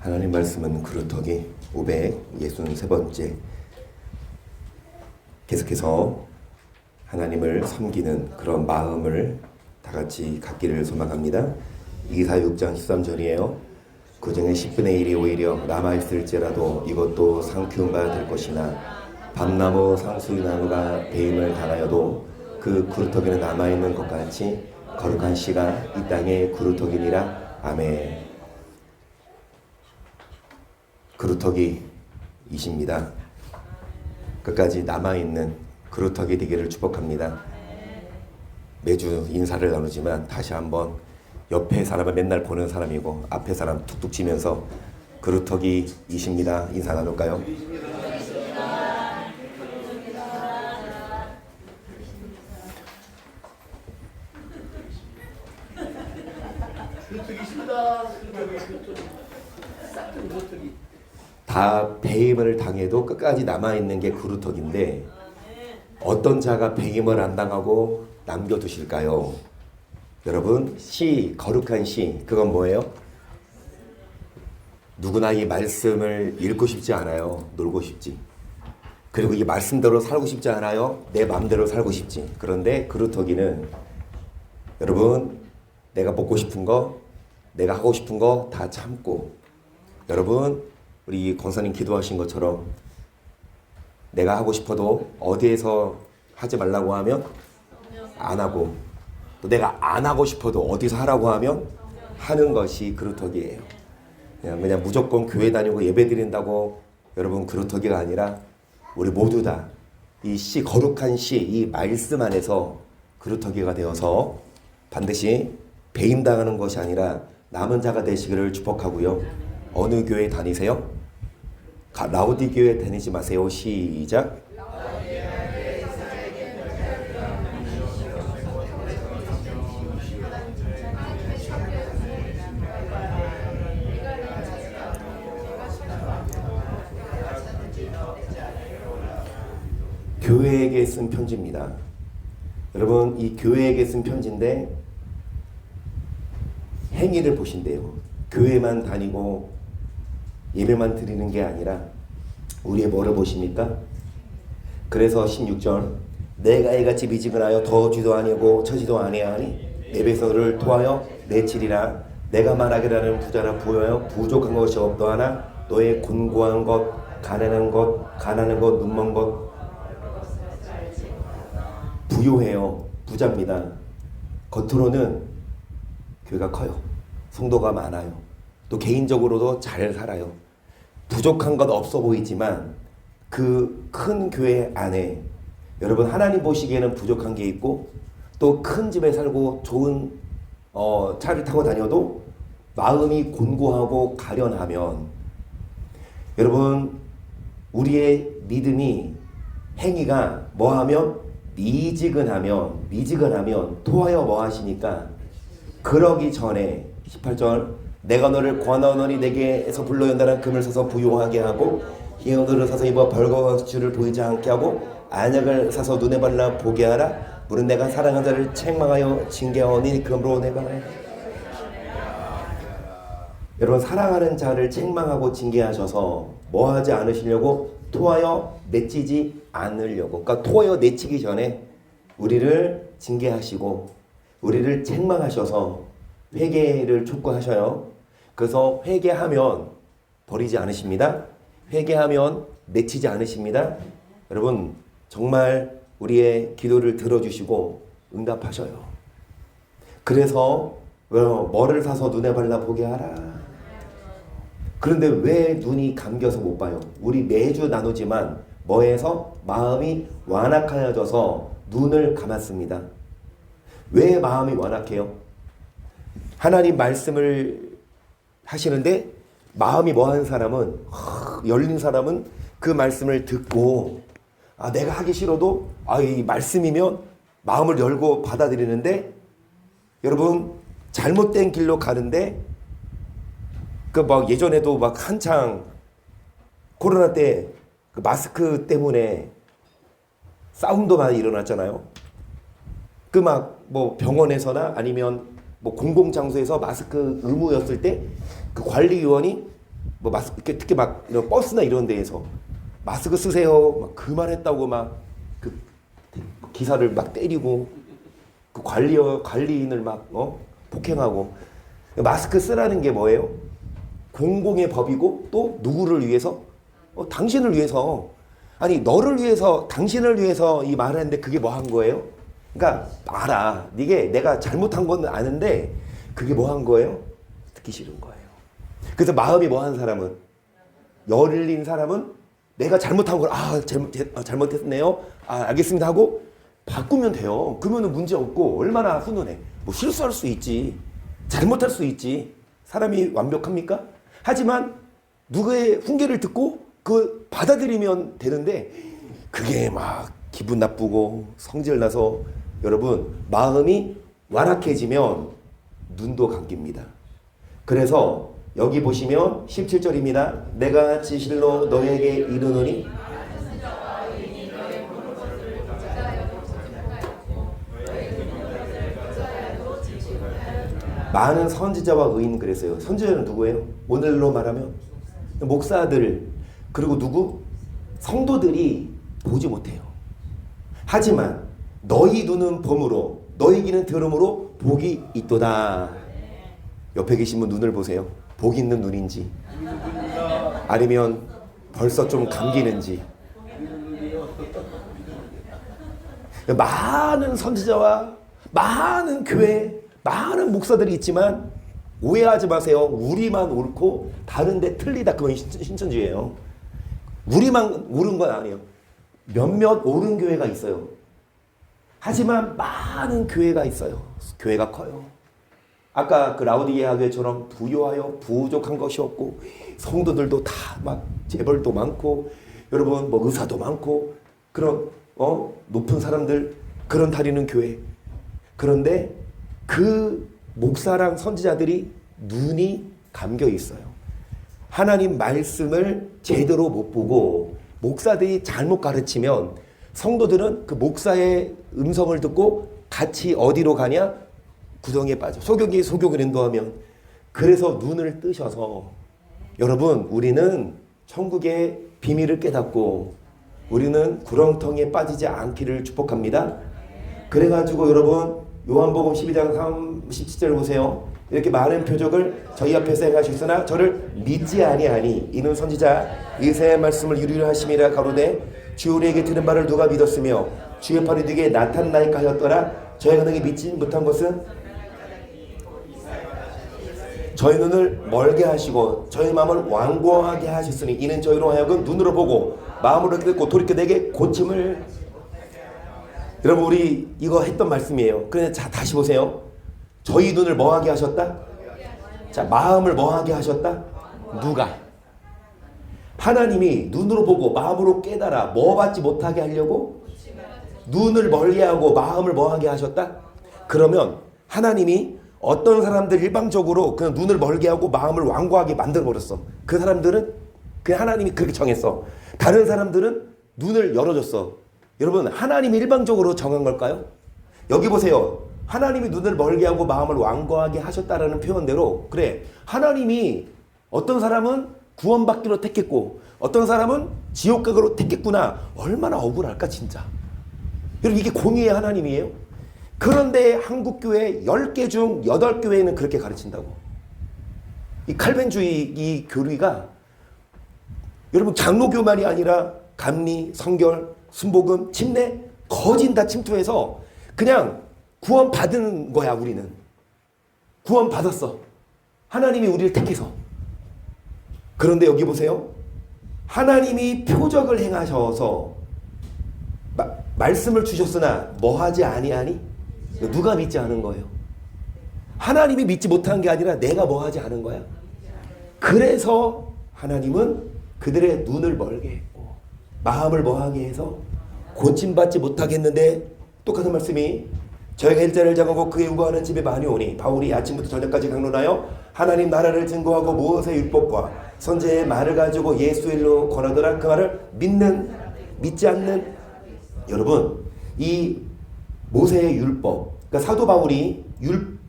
하나님 말씀은 그루터기 563번째. 계속해서 하나님을 섬기는 그런 마음을 다 같이 갖기를 소망합니다. 이사야 6장 13절이에요. 그 중에 10분의 1이 오히려 남아있을지라도 이것도 상키운 바 될 것이나 밤나무 상수리나무가 배임을 당하여도 그 그루터기는 남아있는 것 같이 거룩한 씨가 이 땅의 그루터기니라. 아멘. 그루터기이십니다. 끝까지 남아있는 그루터기 되기를 축복합니다. 매주 인사를 나누지만 다시 한번 옆에 사람을 맨날 보는 사람이고 앞에 사람 툭툭 치면서 그루터기이십니다. 인사 나눌까요? 다 배임을 당해도 끝까지 남아있는 게 그루터기인데 어떤 자가 배임을 안 당하고 남겨두실까요? 여러분, 시, 거룩한 시, 그건 뭐예요? 누구나 이 말씀을 읽고 싶지 않아요. 놀고 싶지. 그리고 이 말씀대로 살고 싶지 않아요. 내 마음대로 살고 싶지. 그런데 그루터기는 여러분, 내가 먹고 싶은 거, 내가 하고 싶은 거 다 참고, 여러분, 우리 권사님 기도하신 것처럼 내가 하고 싶어도 어디에서 하지 말라고 하면 안 하고, 또 내가 안 하고 싶어도 어디서 하라고 하면 하는 것이 그루터기예요. 그냥 무조건 교회 다니고 예배 드린다고 여러분 그루터기가 아니라 우리 모두 다 이 시, 거룩한 시, 이 말씀 안에서 그루터기가 되어서 반드시 배임당하는 것이 아니라 남은 자가 되시기를 축복하고요. 어느 교회 다니세요? 라우디 교회 다니지 마세요. 시작. 교회에게 쓴 편지입니다. 여러분, 이 교회에게 쓴 편지인데 행위를 보신대요. 교회만 다니고 예배만 드리는 게 아니라 우리의 뭐를 보십니까? 그래서 16절, 내가 이같이 미지근하여 더지도 아니고 처지도 아니하니 내 백성을 토하여 내치리라. 내가 말하기라는 부자라 부여여 부족한 것이 없도하나 너의 곤고한 것, 가난한 것, 눈먼 것 부요해요. 부자입니다. 겉으로는 교회가 커요. 성도가 많아요. 또 개인적으로도 잘 살아요. 부족한 것 없어 보이지만 그 큰 교회 안에 여러분 하나님 보시기에는 부족한 게 있고 또 큰 집에 살고 좋은 차를 타고 다녀도 마음이 곤고하고 가련하면 여러분 우리의 믿음이 행위가 뭐하면 미지근하면 토하여 뭐하시니까 그러기 전에 18절 내가 너를 권하노니 내게서 불러연단한 금을 사서 부요하게 하고 희연을 사서 입어 벌거벗줄을 보이지 않게 하고 안약을 사서 눈에 발라 보게 하라. 물은 내가 사랑하는 자를 책망하여 징계하오니 그러므로 내가 여러분 사랑하는 자를 책망하고 징계하셔서 뭐하지 않으시려고? 토하여 내치지 않으려고. 그러니까 토하여 내치기 전에 우리를 징계하시고 우리를 책망하셔서 회개를 촉구하셔요. 그래서 회개하면 버리지 않으십니다. 회개하면 내치지 않으십니다. 여러분 정말 우리의 기도를 들어주시고 응답하셔요. 그래서 뭐를 사서 눈에 발라 보게 하라. 그런데 왜 눈이 감겨서 못 봐요? 우리 매주 나누지만 뭐해서 마음이 완악하여져서 눈을 감았습니다. 왜 마음이 완악해요? 하나님 말씀을 하시는데 마음이 뭐하는 사람은 열린 사람은 그 말씀을 듣고 내가 하기 싫어도 이 말씀이면 마음을 열고 받아들이는데 여러분 잘못된 길로 가는데 예전에도 한창 코로나 때 그 마스크 때문에 싸움도 많이 일어났잖아요. 병원에서나 아니면 공공장소에서 마스크 의무였을 때 그 관리위원이 뭐 마스크 특히 막 이런 버스나 이런 데에서 마스크 쓰세요 막 그만했다고 막 그 기사를 막 때리고 그 관리인을 막 폭행하고. 마스크 쓰라는 게 뭐예요? 공공의 법이고 또 누구를 위해서? 당신을 위해서. 아니 너를 위해서 당신을 위해서 이 말을 했는데 그게 뭐 한 거예요? 그러니까 알아. 이게 내가 잘못한 건 아는데 그게 뭐 한 거예요? 듣기 싫은 거예요. 그래서 마음이 뭐 한 사람은? 열린 사람은 내가 잘못한 걸 잘못했네요. 알겠습니다 하고 바꾸면 돼요. 그러면 문제 없고 얼마나 훈훈해. 뭐 실수할 수 있지. 잘못할 수 있지. 사람이 완벽합니까? 하지만 누구의 훈계를 듣고 그 받아들이면 되는데 그게 막 기분 나쁘고 성질 나서 여러분 마음이 완악해지면 눈도 감깁니다. 그래서 여기 보시면 17절입니다. 내가 진실로 너에게 이르노니 많은 선지자와 의인 그랬어요. 선지자는 누구예요? 오늘로 말하면 목사들 그리고 누구? 성도들이 보지 못해요. 하지만 너희 눈은 봄으로 너희 귀는 들음으로 복이 있도다. 옆에 계신 분 눈을 보세요. 복 있는 눈인지 아니면 벌써 좀 감기는지. 많은 선지자와 많은 교회 많은 목사들이 있지만 오해하지 마세요. 우리만 옳고 다른 데 틀리다. 그건 신천지예요. 우리만 옳은 건 아니에요. 몇몇 옳은 교회가 있어요. 하지만 많은 교회가 있어요. 교회가 커요. 아까 그 라우디게아 교회처럼 부요하여 부족한 것이 없고 성도들도 다 막 재벌도 많고 여러분 뭐 의사도 많고 그런 높은 사람들 그런 다니는 교회. 그런데 그 목사랑 선지자들이 눈이 감겨 있어요. 하나님 말씀을 제대로 못 보고 목사들이 잘못 가르치면 성도들은 그 목사의 음성을 듣고 같이 어디로 가냐? 구덩이에 빠져. 소경이 소경을 인도하면. 그래서 눈을 뜨셔서 여러분 우리는 천국의 비밀을 깨닫고 우리는 구렁텅이에 빠지지 않기를 축복합니다. 그래가지고 여러분 요한복음 12장 37절 보세요. 이렇게 많은 표적을 저희 앞에서 행하셨으나 저를 믿지 아니하니 이는 선지자 이사야의 말씀을 이루려 하심이라 가로되 주 우리에게 들은 바를 누가 믿었으며 주의 팔이 네게 나타나니까 하였더라. 저희가 너에게 믿지 못한 것은 저희 눈을 멀게 하시고 저희 마음을 완고하게 하셨으니 이는 저희로 하여금 눈으로 보고 마음으로 듣고 돌이켜 내게 고침을. 여러분 우리 이거 했던 말씀이에요. 그런데 자 다시 보세요. 저희 눈을 뭐하게 하셨다? 자 마음을 뭐하게 하셨다? 누가? 하나님이 눈으로 보고 마음으로 깨달아 뭐 받지 못하게 하려고? 눈을 멀리하고 마음을 뭐하게 하셨다? 그러면 하나님이 어떤 사람들 일방적으로 그냥 눈을 멀게 하고 마음을 완고하게 만들어버렸어. 그 사람들은 그냥 하나님이 그렇게 정했어. 다른 사람들은 눈을 열어줬어. 여러분 하나님이 일방적으로 정한 걸까요? 여기 보세요. 하나님이 눈을 멀게 하고 마음을 완고하게 하셨다라는 표현대로 그래 하나님이 어떤 사람은 구원받기로 택했고 어떤 사람은 지옥 가기로 택했구나. 얼마나 억울할까 진짜. 여러분 이게 공의의 하나님이에요. 그런데 한국교회 10개 중 8교회는 그렇게 가르친다고. 이 칼벤주의 이 교리가 여러분 장로교만이 아니라 감리, 성결, 순복음, 침례 거진 다 침투해서 그냥 구원 받은 거야. 우리는 구원 받았어. 하나님이 우리를 택해서. 그런데 여기 보세요. 하나님이 표적을 행하셔서 말씀을 주셨으나 뭐하지 아니하니? 누가 믿지 않은 거예요? 하나님이 믿지 못한 게 아니라 내가 뭐하지 않은 거야? 그래서 하나님은 그들의 눈을 멀게 했고 마음을 뭐하게 해서 고침받지 못하게 했는데 똑같은 말씀이 저희가 일자를 정하고 그의 우거하는 집에 많이 오니 바울이 아침부터 저녁까지 강론하여 하나님 나라를 증거하고 모세의 율법과 선지자의 말을 가지고 예수의 일로 권하더라. 그 말을 믿지 않는 여러분 이 모세의 율법 그러니까 사도 바울이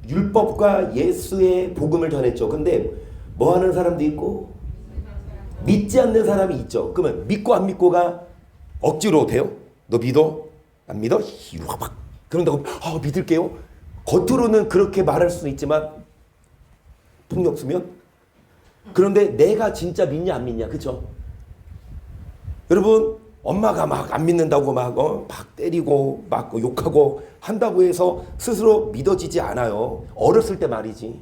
율법과 예수의 복음을 전했죠. 근데 뭐 하는 사람도 있고 믿지 않는 사람이 있죠. 그러면 믿고 안 믿고가 억지로 돼요? 너 믿어? 안 믿어? 이리 와봐. 그런다고 믿을게요. 겉으로는 그렇게 말할 수는 있지만 폭력 쓰면 그런데 내가 진짜 믿냐 안 믿냐 그쵸? 여러분 엄마가 막 안 믿는다고 막 때리고 막 욕하고 한다고 해서 스스로 믿어지지 않아요. 어렸을 때 말이지.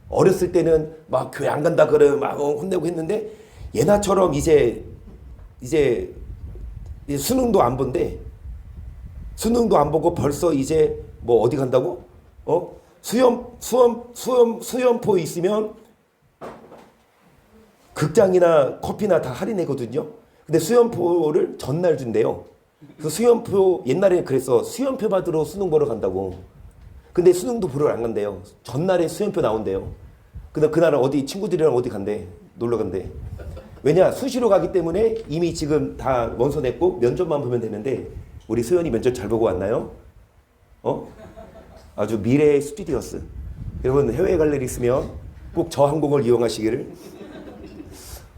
어렸을 때는 막 교회 안 간다 그래 막 혼내고 했는데 예나처럼 이제 수능도 안 본대. 수능도 안 보고 벌써 이제 뭐 어디 간다고? 수험포 있으면 극장이나 커피나 다 할인해거든요. 근데 수험표를 전날 준대요. 그 수험표 옛날에 그래서 수험표 받으러 수능 보러 간다고. 근데 수능도 보러 안 간대요. 전날에 수험표 나온대요. 근데 그날 어디 친구들이랑 어디 간대. 놀러 간대. 왜냐 수시로 가기 때문에 이미 지금 다 원서 냈고 면접만 보면 되는데 우리 소연이 면접 잘 보고 왔나요? 아주 미래의 스튜디오스. 여러분 해외에 갈 일 있으면 꼭 저 항공을 이용하시기를.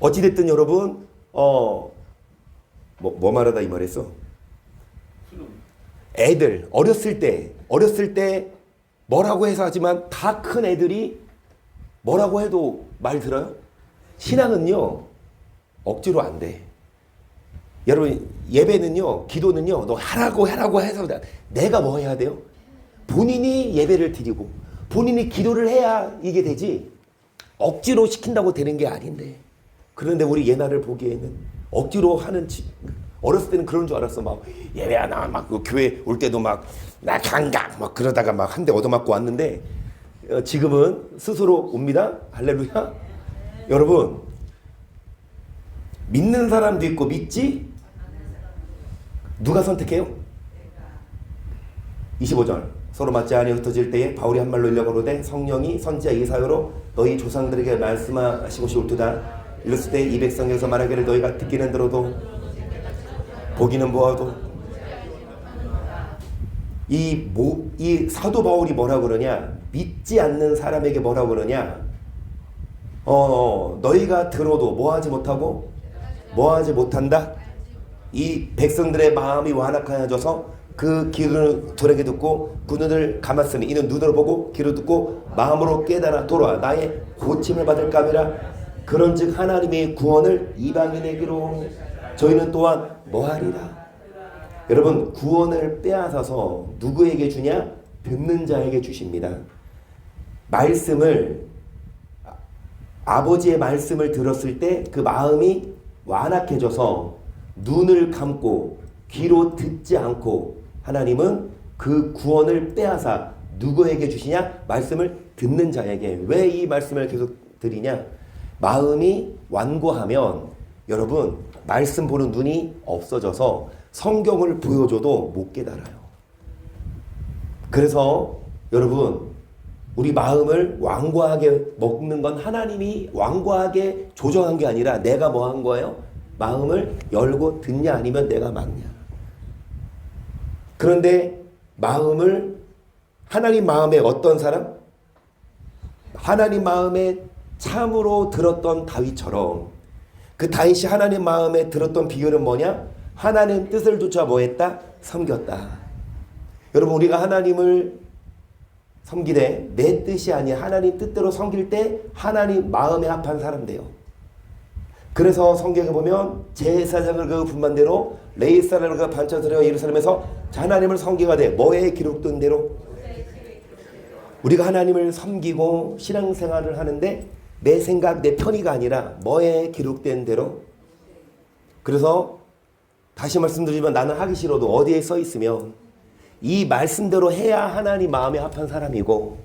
어찌됐든 여러분 뭐 말하다 이 말했어? 애들 어렸을 때 뭐라고 해서 하지만 다 큰 애들이 뭐라고 해도 말 들어요? 신앙은요 억지로 안 돼. 여러분 예배는요 기도는요 너 하라고 해서 내가 뭐 해야 돼요? 본인이 예배를 드리고 본인이 기도를 해야 이게 되지 억지로 시킨다고 되는 게 아닌데. 그런데 우리 예나를 보기에는 억지로 하는 어렸을 때는 그런 줄 알았어. 막 예배하나 막 교회 올 때도 막 나 강강 막 그러다가 막 한 대 얻어맞고 왔는데 지금은 스스로 옵니다. 할렐루야. 여러분 믿는 사람도 있고 믿지? 누가 선택해요? 25절 서로 맞지 아니 흩어질 때에 바울이 한 말로 일러거로되 성령이 선지자 이사야로 너희 조상들에게 말씀하시고 싶도다. 이랬을 때 200성경에서 말하기를 너희가 듣기는 들어도 보기는 보아도 이 사도 바울이 뭐라 그러냐? 믿지 않는 사람에게 뭐라 그러냐? 너희가 들어도 뭐하지 못하고 뭐하지 못한다. 이 백성들의 마음이 완악하여져서 그 귀를 돌에게 듣고 그 눈을 감았으니 이는 눈으로 보고 귀로 듣고 마음으로 깨달아 돌아와 나의 고침을 받을까 함이라. 그런즉 하나님의 구원을 이방인에게로 저희는 또한 뭐하리라. 여러분 구원을 빼앗아서 누구에게 주냐? 듣는 자에게 주십니다. 말씀을 아버지의 말씀을 들었을 때 그 마음이 완악해져서 눈을 감고 귀로 듣지 않고 하나님은 그 구원을 빼앗아 누구에게 주시냐? 말씀을 듣는 자에게. 왜 이 말씀을 계속 드리냐? 마음이 완고하면 여러분 말씀 보는 눈이 없어져서 성경을 보여줘도 못 깨달아요. 그래서 여러분 우리 마음을 완고하게 먹는 건 하나님이 완고하게 조정한 게 아니라 내가 뭐 한 거예요? 마음을 열고 듣냐 아니면 내가 막냐. 그런데 마음을 하나님 마음에 어떤 사람? 하나님 마음에 참으로 들었던 다윗처럼 그 다윗이 하나님 마음에 들었던 비결은 뭐냐? 하나님 뜻을 조차 뭐했다? 섬겼다. 여러분 우리가 하나님을 섬기되 내 뜻이 아닌 하나님 뜻대로 섬길 때 하나님 마음에 합한 사람 돼요. 그래서 성경에 보면 제사장을 그 분반대로 레이사를 그 반찬소리와 예루살렘에서 하나님을 섬기가 돼. 뭐에 기록된 대로? 우리가 하나님을 섬기고 신앙생활을 하는데 내 생각, 내 편의가 아니라 뭐에 기록된 대로. 그래서 다시 말씀드리지만 나는 하기 싫어도 어디에 써 있으면 이 말씀대로 해야 하나님 마음에 합한 사람이고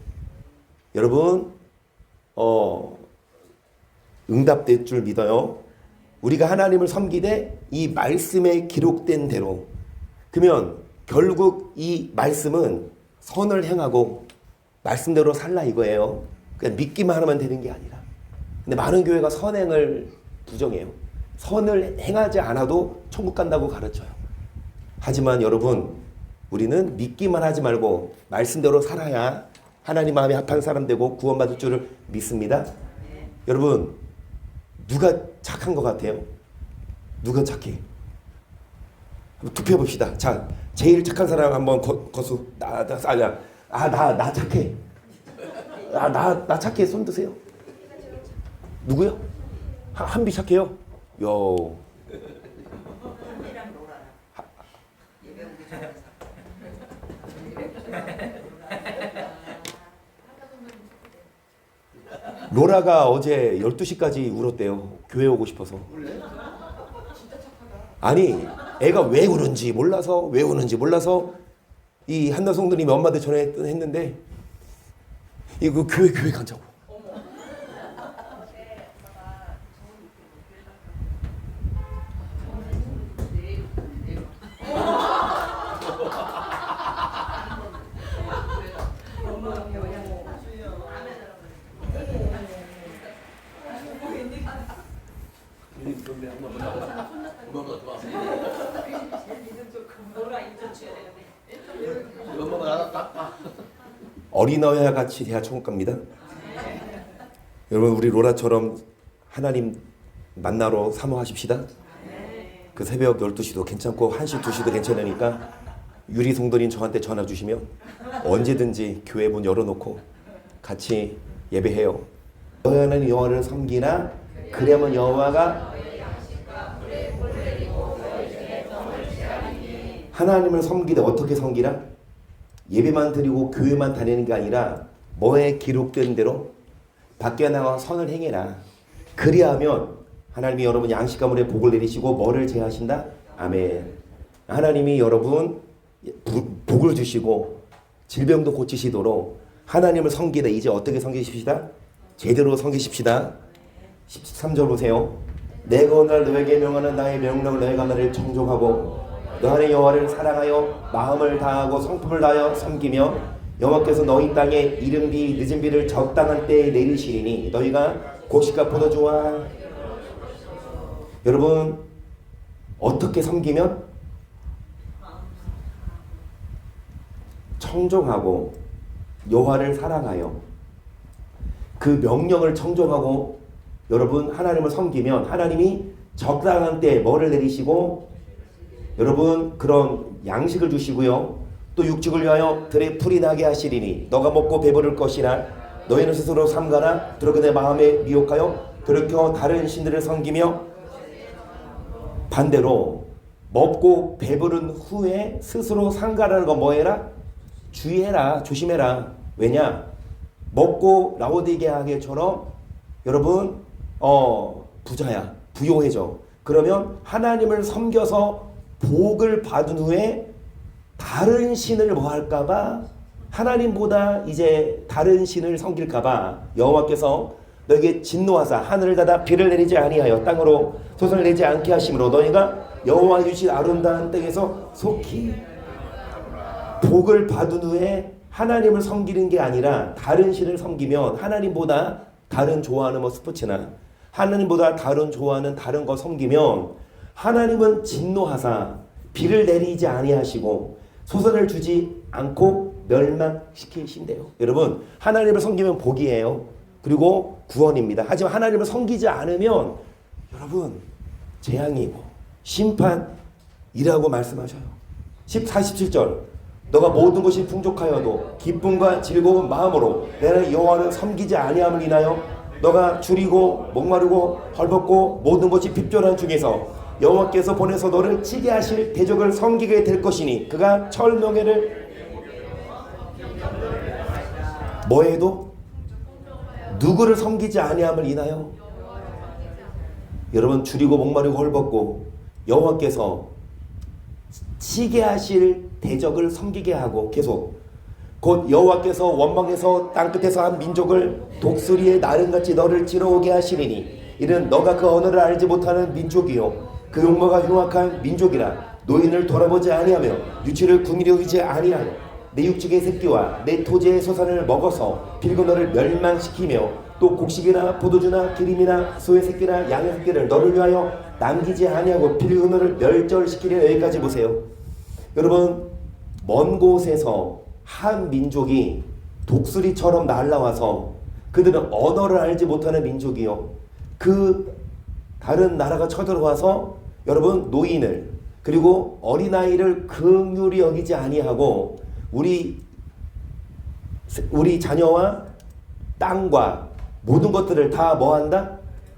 여러분 응답될 줄 믿어요. 우리가 하나님을 섬기되 이 말씀에 기록된 대로. 그러면 결국 이 말씀은 선을 행하고 말씀대로 살라 이거예요. 그냥 믿기만 하면 되는 게 아니라. 근데 많은 교회가 선행을 부정해요. 선을 행하지 않아도 천국 간다고 가르쳐요. 하지만 여러분 우리는 믿기만 하지 말고 말씀대로 살아야 하나님 마음에 합한 사람 되고 구원받을 줄을 믿습니다. 여러분 누가 착한 착한 것 같아요? 누가 착해? 한번 투표해 봅시다. 자, 제일 착한 사람 한번 거수. 나 착해. 나 착해. 손 드세요. 누구요? 한비 착해요? 요. 로라가 어제 12시까지 울었대요. 교회 오고 싶어서. 아니, 애가 왜 우는지 몰라서 이 한나 성도님이 엄마한테 전화했는데 이거 교회 가자고. 어린아이와 같이 돼야 천국 갑니다. 여러분, 우리 로라처럼 하나님 만나러 사모하십시다. 그 새벽 12시도 괜찮고 1시, 2시도 괜찮으니까 유리 성도님 저한테 전화 주시면 언제든지 교회 문 열어놓고 같이 예배해요. 너희 하나님 여호와를 섬기나 그러면 여호와가 하나님을 섬기되 어떻게 섬기라? 예배만 드리고 교회만 다니는 게 아니라 뭐에 기록된 대로 밖에 나와 선을 행해라. 그리하면 하나님이 여러분 양식 가문에 복을 내리시고 뭐를 제하신다? 아멘. 하나님이 여러분 복을 주시고 질병도 고치시도록 하나님을 섬기다. 이제 어떻게 섬기십시다? 제대로 섬기십시다. 13절 보세요. 내가 오늘 너에게 명하는 나의 명령을 너희가 나를 청종하고 너 안에 여호와를 사랑하여 마음을 다하고 성품을 다하여 섬기며 여호와께서 너희 땅에 이른 비 늦은 비를 적당한 때에 내리시리니 너희가 곡식과 포도주와 여러분 어떻게 섬기면 청종하고 여호와를 사랑하여 그 명령을 청종하고 여러분 하나님을 섬기면 하나님이 적당한 때에 뭐를 내리시고 여러분 그런 양식을 주시고요. 또 육축을 위하여 들에 풀이 나게 하시리니 너가 먹고 배부를 것이라 너희는 스스로 삼가라. 들어가 내 마음에 미혹하여 돌이켜 다른 신들을 섬기며 반대로 먹고 배부른 후에 스스로 삼가라는 건 뭐해라? 주의해라. 조심해라. 왜냐? 먹고 라오디게아게처럼 여러분 부자야. 부요해져. 그러면 하나님을 섬겨서 복을 받은 후에 다른 신을 뭐 할까봐 하나님보다 이제 다른 신을 섬길까봐 여호와께서 너에게 진노하사 하늘을 닫아 비를 내리지 아니하여 땅으로 솟을 내지 않게 하심으로 너희가 여호와 주신 아름다운 땅에서 속히 복을 받은 후에 하나님을 섬기는 게 아니라 다른 신을 섬기면 하나님보다 다른 좋아하는 뭐 스포츠나 하나님보다 다른 좋아하는 다른 거 섬기면 하나님은 진노하사 비를 내리지 아니하시고 소선을 주지 않고 멸망시키신대요. 여러분 하나님을 섬기면 복이에요. 그리고 구원입니다. 하지만 하나님을 섬기지 않으면 여러분 재앙이고 심판이라고 말씀하셔요. 47절 너가 모든 것이 풍족하여도 기쁨과 즐거운 마음으로 내가 여호와를 섬기지 아니함을 인하여 너가 줄이고 목마르고 헐벗고 모든 것이 핍절한 중에서 여호와께서 보내서 너를 치게 하실 대적을 섬기게 될 것이니 그가 철명회를 뭐해도 누구를 섬기지 아니함을 인하여 여러분 줄이고 목마르고 헐벗고 여호와께서 치게 하실 대적을 섬기게 하고 계속 곧 여호와께서 원망해서 땅끝에서 한 민족을 독수리의 나른같이 너를 찌러오게 하시리니 이는 너가 그 언어를 알지 못하는 민족이요 그 용모가 흉악한 민족이라 노인을 돌아보지 아니하며 유치를 궁일히 여기지 아니하며 내 육축의 새끼와 내 토지의 소산을 먹어서 빌고 너를 멸망시키며 또 곡식이나 포도주나 기름이나 소의 새끼나 양의 새끼를 너를 위하여 남기지 아니하고 빌고 너를 멸절시키려. 여기까지 보세요. 여러분 먼 곳에서 한 민족이 독수리처럼 날라와서 그들은 언어를 알지 못하는 민족이요 그 다른 나라가 쳐들어와서 여러분 노인을 그리고 어린아이를 긍휼히 여기지 아니하고 우리 자녀와 땅과 모든 것들을 다 뭐한다?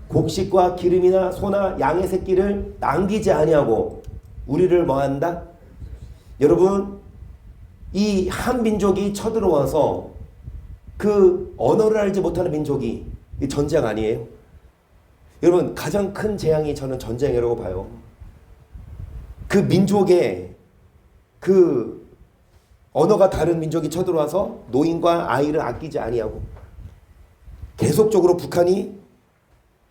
곡식과 기름이나 소나 양의 새끼를 남기지 아니하고 우리를 뭐한다? 여러분 이 한 민족이 쳐들어와서 그 언어를 알지 못하는 민족이 전쟁 아니에요? 여러분 가장 큰 재앙이 저는 전쟁이라고 봐요. 그 민족의 그 언어가 다른 민족이 쳐들어와서 노인과 아이를 아끼지 아니하고 계속적으로 북한이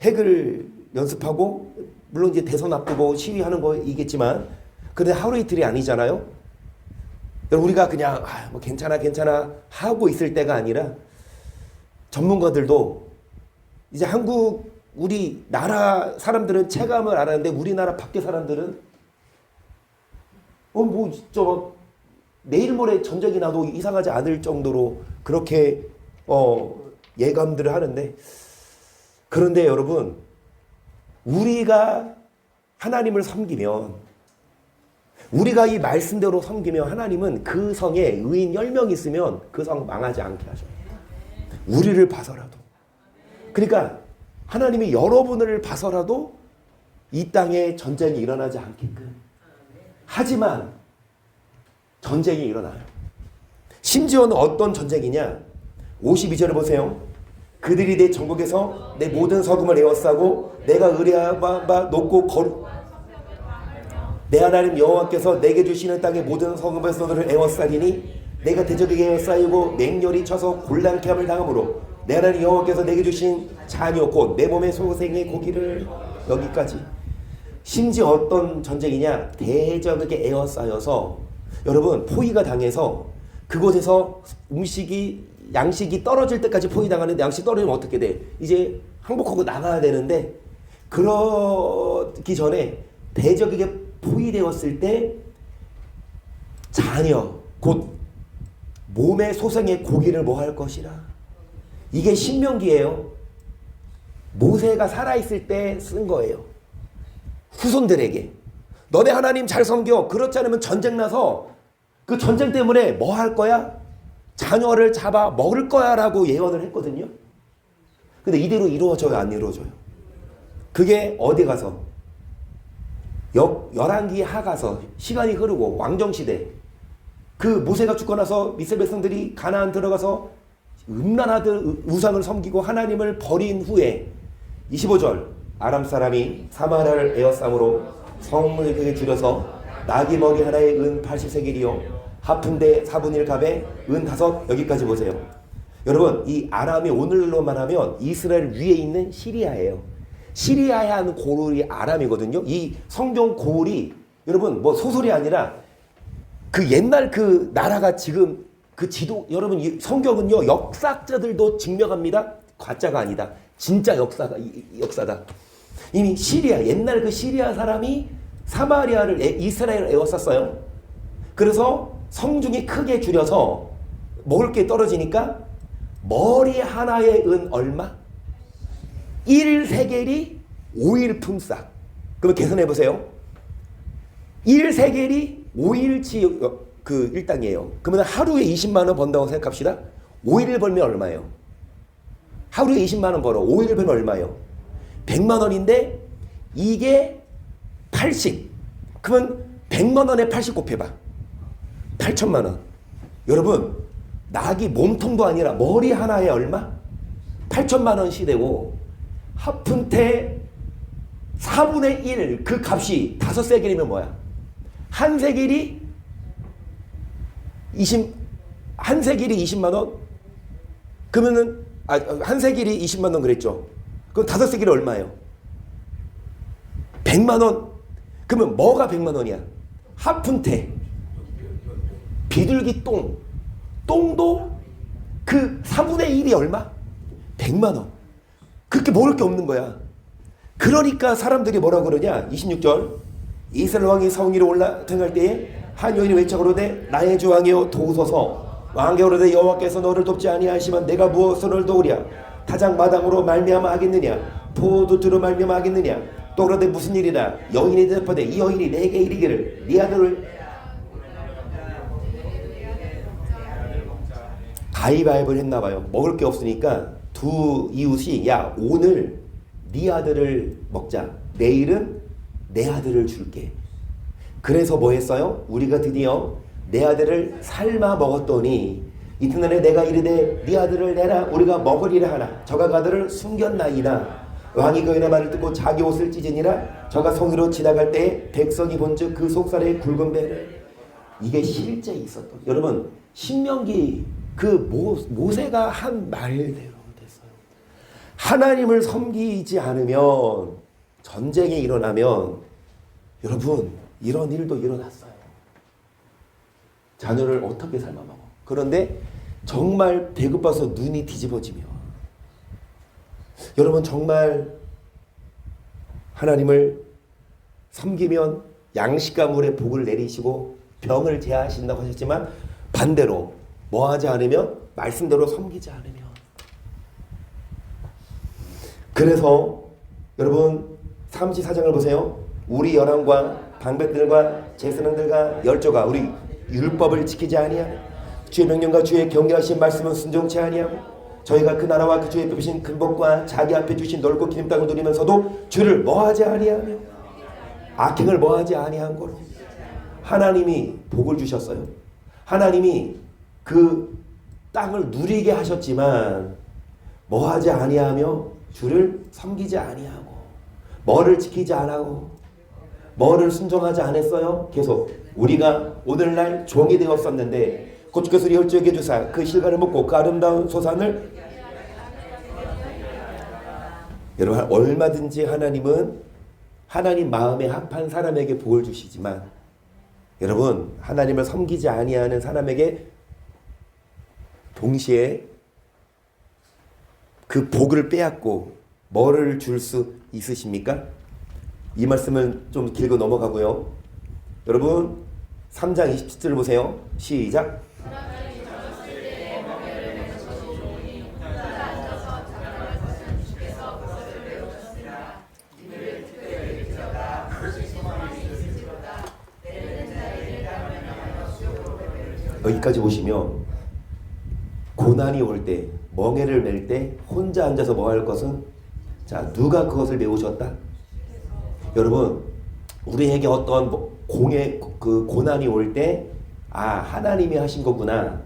핵을 연습하고 물론 이제 대선 앞두고 시위하는 거이겠지만 그런데 하루 이틀이 아니잖아요. 우리가 그냥 뭐 괜찮아 하고 있을 때가 아니라 전문가들도 이제 한국 우리 나라 사람들은 체감을 알았는데 우리나라 밖에 사람들은 내일 모레 전쟁이 나도 이상하지 않을 정도로 그렇게 예감들을 하는데 그런데 여러분 우리가 하나님을 섬기면 우리가 이 말씀대로 섬기면 하나님은 그 성에 의인 10명 있으면 그 성 망하지 않게 하셔요. 우리를 봐서라도. 그러니까 하나님이 여러분을 봐서라도 이 땅에 전쟁이 일어나지 않게끔. 하지만 전쟁이 일어나요. 심지어는 어떤 전쟁이냐? 52절을 보세요. 그들이 내 전국에서 내 모든 서금을 에워싸고 내가 의뢰한 바 높고 내 하나님 여호와께서 내게 주시는 땅의 모든 서금을 너를 에워싸리니 내가 대적에게 에워싸이고 맹렬히 쳐서 곤란케 함을 당하므로 내 하나님 여호와께서 내게 주신 자녀 곧 내 몸의 소생의 고기를 여기까지. 심지어 어떤 전쟁이냐? 대적에게 에워싸여서 여러분 포위가 당해서 그곳에서 양식이 떨어질 때까지 포위당하는데 양식이 떨어지면 어떻게 돼? 이제 항복하고 나가야 되는데 그러기 전에 대적에게 포위되었을 때 자녀 곧 몸의 소생의 고기를 뭐 할 것이라. 이게 신명기예요. 모세가 살아있을 때 쓴 거예요. 후손들에게 너네 하나님 잘 섬겨. 그렇지 않으면 전쟁 나서 그 전쟁 때문에 뭐 할 거야? 자녀를 잡아 먹을 거야 라고 예언을 했거든요. 근데 이대로 이루어져요? 안 이루어져요? 그게 어디 가서? 열왕기 하 가서 시간이 흐르고 왕정시대 그 모세가 죽고 나서 이스라엘 백성들이 가나안 들어가서 음란하던 우상을 섬기고 하나님을 버린 후에 25절 아람 사람이 사마리아를 에워싸므로 성문을 그에게 줄여서 나귀 머리 하나에 은 80세겔이요 하푼대 4분의 1 갑에 은 5. 여기까지 보세요. 여러분 이 아람이 오늘로 말하면 이스라엘 위에 있는 시리아예요. 시리아에 하는 고을이 아람이거든요. 이 성경 고을이 여러분 뭐 소설이 아니라 그 옛날 그 나라가 지금 그 지도 여러분 이 성경은요 역사학자들도 증명합니다. 가짜가 아니다. 진짜 역사다. 이미 시리아 옛날 그 시리아 사람이 사마리아를 이스라엘을 에워쌌어요. 그래서 성중이 크게 줄여서 먹을 게 떨어지니까 머리 하나에 은 얼마? 1세겔이 5일 품삯. 그럼 계산해 보세요. 1세겔이 5일치 그 일당이에요. 그러면 하루에 20만 원 번다고 생각합시다. 5일을 벌면 얼마예요? 하루에 20만 원 벌어. 5일을 벌면 얼마예요? 100만 원인데 이게 80. 그러면 100만 원에 80 곱해봐. 8천만 원. 여러분 낙이 몸통도 아니라 머리 하나에 얼마? 8천만 원 시대고 하푼테 4분의 1 그 값이 5세겔이면 뭐야? 한 세겔이 20만 원? 그러면은 한 세겔이 20만 원 그랬죠. 그럼 5세겔이 얼마예요? 100만 원. 그러면 뭐가 100만 원이야? 하푼테 비둘기 똥도 그 4분의 1이 얼마? 100만 원. 그렇게 먹을 게 없는 거야. 그러니까 사람들이 뭐라 그러냐? 26절 이스라엘 왕이 성 위로 올라갈 때에 한 여인이 외쳐 그러되 나의 주 왕이여 도우소서. 왕께 그러되 여호와께서 너를 돕지 아니하시면 내가 무엇을 도우랴? 타작 마당으로 말미암아 하겠느냐? 포도주로 말미암아 하겠느냐? 또 그런데 무슨 일이라 여인이 대답하되 이 여인이 내게 이르기를 네 아들을 가위바위보를 했나봐요. 먹을 게 없으니까 두 이웃이 야 오늘 네 아들을 먹자. 내일은 내 아들을 줄게. 그래서 뭐 했어요? 우리가 드디어 내 아들을 삶아 먹었더니 이튿날에 내가 이르되 네 아들을 내라 우리가 먹으리라 하나 저가 그 아들을 숨겼나이다. 왕이 그 여인의 말을 듣고 자기 옷을 찢으니라. 저가 성으로 지나갈 때에 백성이 본즉 그 속살에 굵은 배를. 이게 실제 있었던. 여러분 신명기 그 모세가 한 말대로 됐어요. 하나님을 섬기지 않으면 전쟁이 일어나면 여러분 이런 일도 일어났어요. 자녀를 어떻게 삶아 먹어. 그런데 정말 배고파서 눈이 뒤집어지며 여러분 정말 하나님을 섬기면 양식과 물의 복을 내리시고 병을 제하신다고 하셨지만 반대로 뭐 하지 않으면 말씀대로 섬기지 않으면 그래서 여러분 34장을 보세요. 우리 열왕과 방백들과 제사장들과 열조가 우리 율법을 지키지 아니하며 주의 명령과 주의 경계하신 말씀은 순종치 아니하고 저희가 그 나라와 그 주의 베푸신 근복과 자기 앞에 주신 넓고 긴 땅을 누리면서도 주를 뭐하지 아니하며 악행을 뭐하지 아니한 거로 하나님이 복을 주셨어요. 하나님이 그 땅을 누리게 하셨지만 뭐하지 아니하며 주를 섬기지 아니하고 뭐를 지키지 않고 뭐를 순종하지 않았어요. 계속 우리가 오늘날 종이 되었었는데 고추께서 우리 혈주에게 주사 그 실과를 먹고 그 아름다운 소산을 여러분 얼마든지 하나님은 하나님 마음에 합한 사람에게 복을 주시지만 여러분 하나님을 섬기지 아니하는 사람에게 동시에 그 복을 빼앗고 뭐를 줄 수 있으십니까? 이 말씀은 좀 길고 넘어가고요. 여러분 3장 27절 보세요. 시작. 여기까지 보시면 고난이 올 때, 멍에를 맬 때 혼자 앉아서 뭐 할 것은 자 누가 그것을 메우셨다? 여러분 우리에게 어떤 그 고난이 올 때 아 하나님이 하신 거구나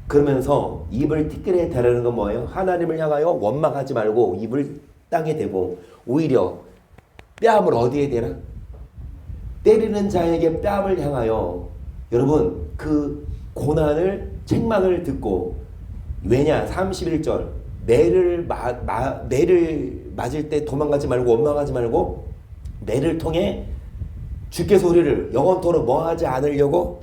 그러면서 입을 티끌에 대라는 건 뭐예요? 하나님을 향하여 원망하지 말고 입을 땅에 대고 오히려 뺨을 어디에 대라? 때리는 자에게 뺨을 향하여 여러분 그 고난을 책망을 듣고 왜냐 31절 매를 맞을 때 도망가지 말고 원망하지 말고 매를 통해 주께서 우리를 영원토록 뭐하지 않으려고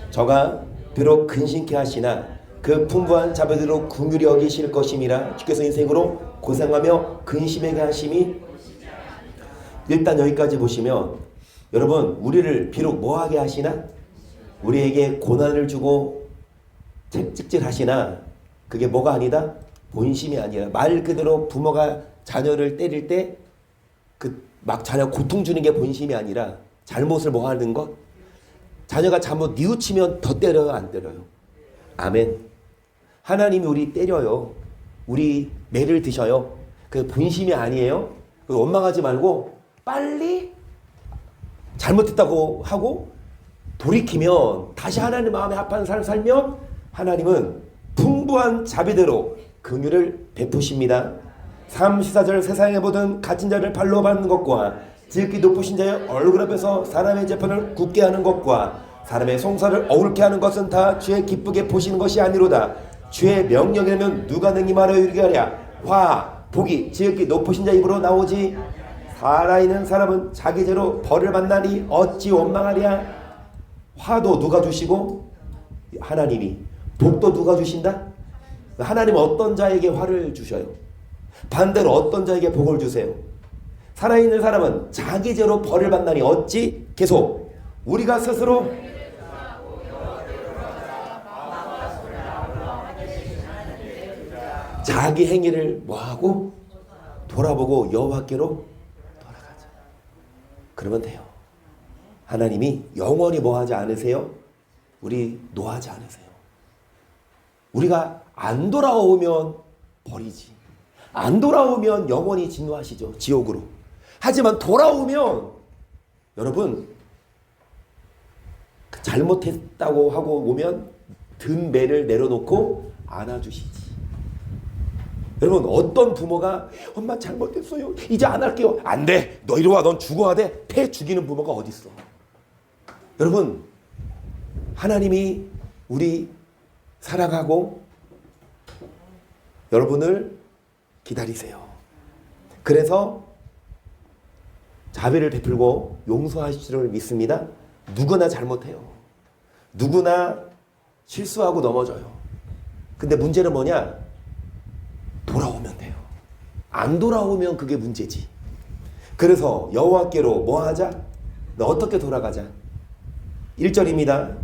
저가 비록 근심케 하시나 그 풍부한 자비대로 긍휼히 여기실 것임이라. 주께서 인생으로 고생하며 근심하게 하심이. 일단 여기까지 보시면 여러분 우리를 비록 뭐하게 하시나 우리에게 고난을 주고 채찍질 하시나 그게 뭐가 아니다? 본심이 아니라 말 그대로 부모가 자녀를 때릴 때 그 막 자녀 고통 주는 게 본심이 아니라 잘못을 뭐 하는 것? 자녀가 잘못 뉘우치면 더 때려요 안 때려요? 아멘. 하나님이 우리 때려요. 우리 매를 드셔요. 그 본심이 아니에요. 원망하지 말고 빨리 잘못했다고 하고 돌이키면 다시 하나님 마음에 합한 삶을 살면 하나님은 풍부한 자비대로 긍휼을 베푸십니다. 34절 세상에 모든 갇힌 자를 발로 밟는 것과 지극히 높으신 자의 얼굴 앞에서 사람의 재판을 굳게 하는 것과 사람의 송사를 어울게 하는 것은 다 주의 기쁘게 보시는 것이 아니로다. 주의 명령이라면 누가 능히 말하여 이르게 하랴. 화 복이 지극히 높으신 자 입으로 나오지 살아있는 사람은 자기 죄로 벌을 받나니 어찌 원망하랴. 화도 누가 주시고 하나님이, 복도 누가 주신다? 하나님은 어떤 자에게 화를 주셔요? 반대로 어떤 자에게 복을 주세요? 살아있는 사람은 자기 죄로 벌을 받나니 어찌 계속 우리가 스스로 자기 행위를 뭐하고 돌아보고 여호와께로 돌아가자. 그러면 돼요. 하나님이 영원히 뭐 하지 않으세요? 우리 노하지 않으세요. 우리가 안 돌아오면 버리지. 안 돌아오면 영원히 진노하시죠. 지옥으로. 하지만 돌아오면 여러분 잘못했다고 하고 오면 든 매를 내려놓고 안아주시지. 여러분 어떤 부모가 엄마 잘못했어요. 이제 안 할게요. 안 돼. 너 이리 와. 넌 죽어야 돼. 패 죽이는 부모가 어디 있어. 여러분 하나님이 우리 사랑하고 여러분을 기다리세요. 그래서 자비를 베풀고 용서하실 줄 믿습니다. 누구나 잘못해요. 누구나 실수하고 넘어져요. 근데 문제는 뭐냐? 돌아오면 돼요. 안 돌아오면 그게 문제지. 그래서 여호와께로 뭐 하자? 너 어떻게 돌아가자? 1절입니다.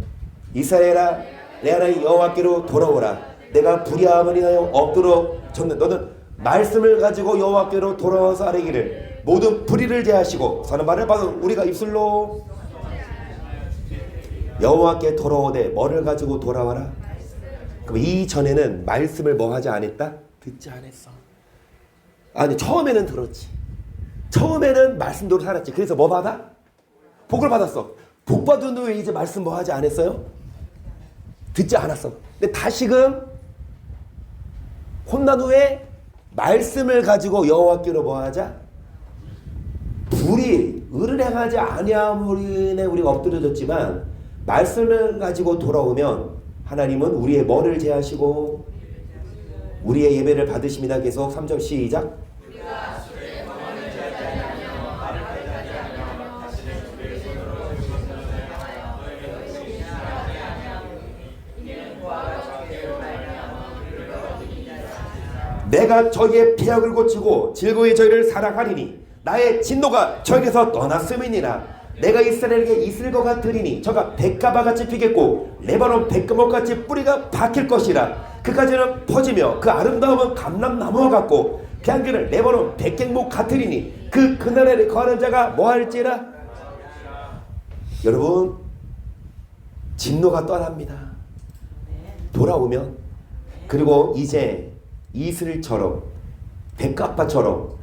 이스라엘아 내 하나님 여호와께로 돌아오라. 내가 불의함을 인하여 엎드러 졌는 너는 말씀을 가지고 여호와께로 돌아와서 아뢰기를 모든 불의를 제하시고 사는 말을 받은 우리가 입술로 여호와께 돌아오되 뭐를 가지고 돌아와라? 그럼 이전에는 말씀을 뭐 하지 않았다? 듣지 않았어. 아니 처음에는 들었지. 처음에는 말씀대로 살았지. 그래서 뭐 받아? 복을 받았어. 복 받은 후에 이제 말씀 뭐 하지 않았어요? 듣지 않았어. 근데 다시금 혼난 후에 말씀을 가지고 여호와께로 뭐 하자? 불의 의를 행하지 아니함으로 인해 우리가 엎드려졌지만 말씀을 가지고 돌아오면 하나님은 우리의 뭐를 제하시고 우리의 예배를 받으십니다. 계속 3절 시작. 내가 저희의 폐역을 고치고 즐거이 저희를 사랑하리니 나의 진노가 저에게서 떠났음이니라. 내가 이스라엘에게 있을 것 같으리니 저가 백가바같이 피겠고 레바논 백금옥같이 뿌리가 박힐 것이라. 그까지는 퍼지며 그 아름다움은 감람나무와 같고 그 향기를 레바논 백갱목 같으리니 그날에 거하는 자가 뭐할지라. 여러분 진노가 떠납니다. 돌아오면. 그리고 이제 이슬처럼 백합화처럼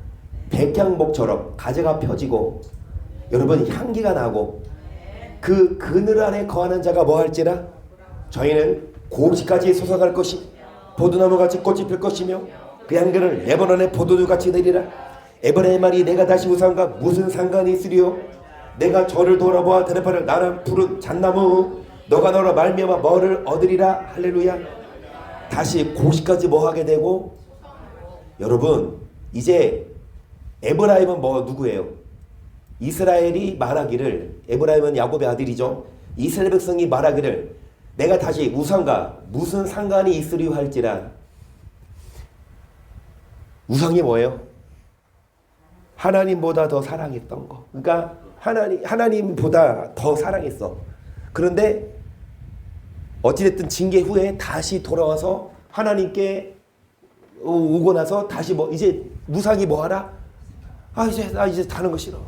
백향목처럼 가지가 펴지고 여러분 향기가 나고 그 그늘 아래 거하는 자가 뭐할지라. 저희는 고지까지 솟아갈 것이 포도나무같이 꽃이 필 것이며 그 향기를 레바논의 포도주같이 내리라. 에브라임 말이 내가 다시 우상과 무슨 상관이 있으리요. 내가 저를 돌아보아 대답하는 나는 푸른 잣나무 너가 너로 말미암아 뭐를 얻으리라. 할렐루야. 다시 고시까지 뭐 하게 되고. 여러분 이제 에브라임은 뭐 누구예요? 이스라엘이 말하기를, 에브라임은 야곱의 아들이죠. 이스라엘 백성이 말하기를 내가 다시 우상과 무슨 상관이 있으리요 할지라. 우상이 뭐예요? 하나님보다 더 사랑했던 거. 그러니까 하나님보다 더 사랑했어. 그런데 어찌됐든 징계 후에 다시 돌아와서 하나님께 오고 나서 다시 뭐 이제 우상이 뭐 하라? 이제 다는 거 싫어.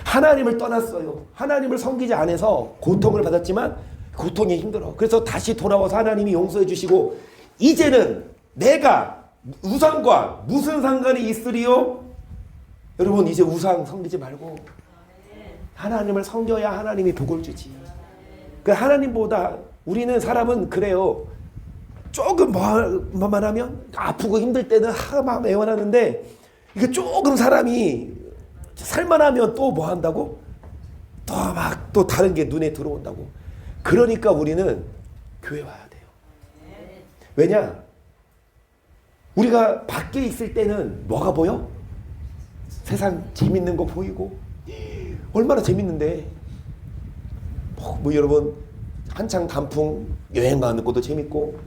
하나님을 떠났어요. 하나님을 섬기지 않아서 고통을 받았지만 고통이 힘들어. 그래서 다시 돌아와서 하나님이 용서해 주시고 이제는 내가 우상과 무슨 상관이 있으리요? 여러분 이제 우상 섬기지 말고 하나님을 섬겨야 하나님이 복을 주지. 그 하나님보다 우리는 사람은 그래요. 조금 뭐만 하면 아프고 힘들 때는 막 애원하는데 이게 조금 사람이 살만하면 또 뭐 한다고? 또 다른 게 눈에 들어온다고. 그러니까 우리는 교회 와야 돼요. 왜냐? 우리가 밖에 있을 때는 뭐가 보여? 세상 재밌는 거 보이고 얼마나 재밌는데 뭐 여러분 한창 단풍 여행 가는 것도 재밌고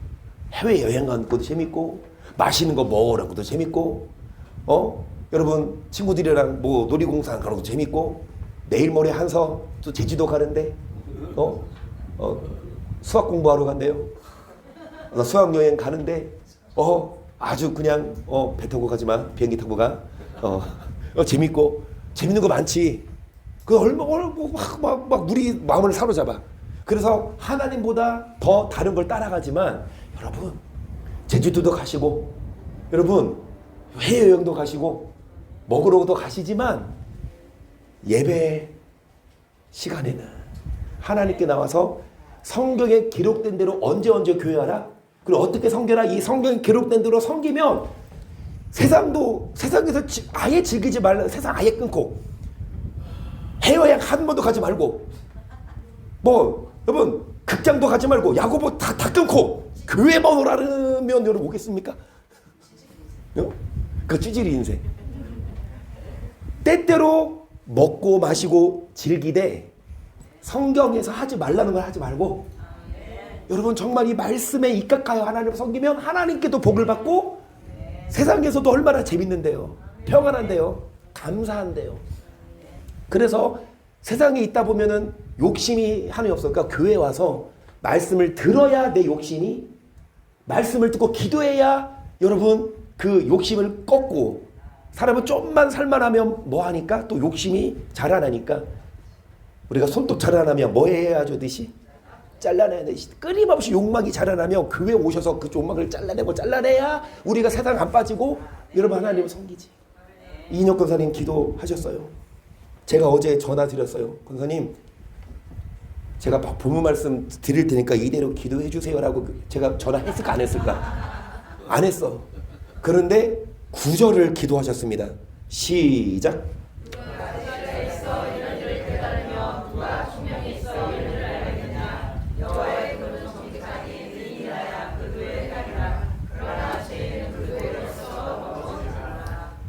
해외 여행 가는 것도 재밌고 맛있는 거 먹으라는 것도 재밌고 여러분 친구들이랑 뭐 놀이공원 가는 것도 재밌고 내일 모레 한서 또 제주도 가는데 수학 공부하러 간대요. 수학 여행 가는데 아주 그냥 배 타고 가지만 비행기 타고 가. 재밌고 재밌는 거 많지. 그 얼마나 막 우리 마음을 사로잡아. 그래서 하나님보다 더 다른 걸 따라가지만 여러분 제주도도 가시고 여러분 해외여행도 가시고 먹으러도 가시지만 예배 시간에는 하나님께 나와서 성경에 기록된 대로 언제 교회하라. 그리고 어떻게 섬겨라. 이 성경에 기록된 대로 섬기면 세상에서 아예 즐기지 말라. 세상 아예 끊고 해외여행 한 번도 가지 말고 여러분 극장도 가지 말고 야구 다 끊고 교회만 오라면 여러분 오겠습니까? 그 찌질이 인생. 때때로 먹고 마시고 즐기되 성경에서 하지 말라는 걸 하지 말고 여러분 정말 이 말씀에 입각하여 하나님을 섬기면 하나님께도 복을 받고 세상에서도 얼마나 재밌는데요. 평안한데요. 감사한데요. 그래서 세상에 있다 보면은 욕심이 하나님 없어. 그러니까 교회 와서 말씀을 들어야 내 욕심이 말씀을 듣고 기도해야 여러분 그 욕심을 꺾고 사람은 좀만 살만하면 뭐 하니까 또 욕심이 자라나니까 우리가 손톱 자라나면 뭐 해야 하듯이 잘라내야 돼. 끊임없이 욕망이 자라나면 교회 오셔서 그 욕망을 잘라내야 우리가 세상 안 빠지고 여러분 하나님을 섬기지. 이인혁 권사님 기도하셨어요. 제가 어제 전화 드렸어요. 권사님 제가 본문 말씀 드릴 테니까 이대로 기도해 주세요라고 제가 전화했을까 안 했을까? 안 했어. 그런데 9절을 기도하셨습니다. 시작.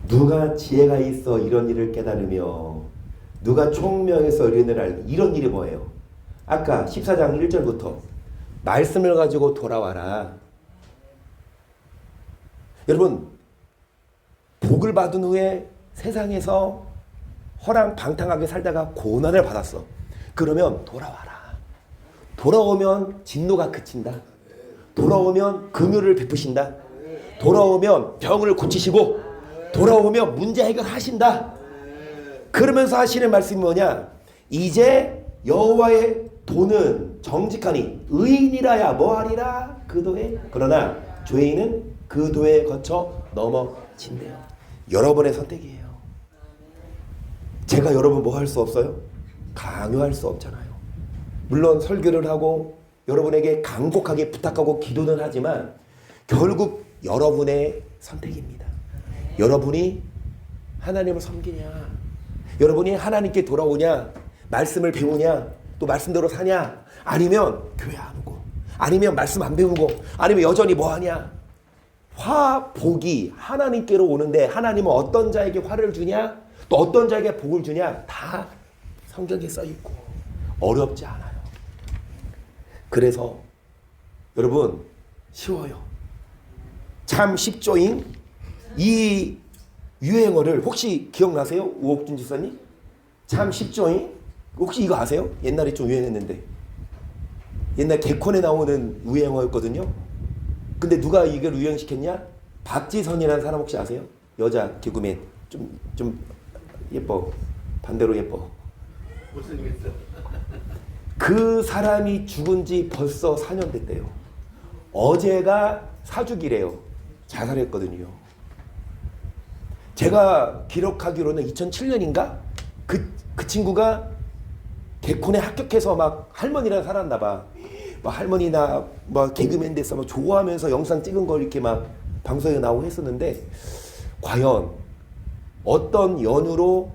누가 지혜가 있어 이런 일을 깨달으며 누가 총명해서 이런 일이 뭐예요? 아까 14장 1절부터 말씀을 가지고 돌아와라. 여러분 복을 받은 후에 세상에서 허랑방탕하게 살다가 고난을 받았어. 그러면 돌아와라. 돌아오면 진노가 그친다. 돌아오면 긍휼을 베푸신다. 돌아오면 병을 고치시고 돌아오면 문제 해결하신다. 그러면서 하시는 말씀이 뭐냐? 이제 여호와의 도는 정직하니 의인이라야 뭐하리라 그도에 그러나 죄인은 그 도에 거쳐 넘어진대요. 여러분의 선택이에요. 제가 여러분 뭐 할 수 없어요? 강요할 수 없잖아요. 물론 설교를 하고 여러분에게 간곡하게 부탁하고 기도는 하지만 결국 여러분의 선택입니다. 여러분이 하나님을 섬기냐, 여러분이 하나님께 돌아오냐, 말씀을 배우냐, 또 말씀대로 사냐, 아니면 교회 안 오고, 아니면 말씀 안 배우고, 아니면 여전히 뭐 하냐. 화복이 하나님께로 오는데 하나님은 어떤 자에게 화를 주냐, 또 어떤 자에게 복을 주냐, 다 성경에 써 있고 어렵지 않아요. 그래서 여러분 쉬워요. 참 쉽죠잉. 이 유행어를 혹시 기억나세요? 우옥준 지사님? 참 쉽죠잉? 혹시 이거 아세요? 옛날에 좀 유행했는데 옛날 개콘에 나오는 유행어였거든요. 근데 누가 이걸 유행시켰냐? 박지선이라는 사람 혹시 아세요? 여자 개그맨 좀 예뻐. 반대로 예뻐. 못생겼어. 그 사람이 죽은 지 벌써 4년 됐대요. 어제가 사주기래요. 자살했거든요. 제가 기록하기로는 2007년인가? 그 친구가 개콘에 합격해서 막 할머니랑 살았나 봐. 막 할머니나 막 개그맨 돼서 막 좋아하면서 영상 찍은 걸 이렇게 막 방송에 나오고 했었는데 과연 어떤 연유로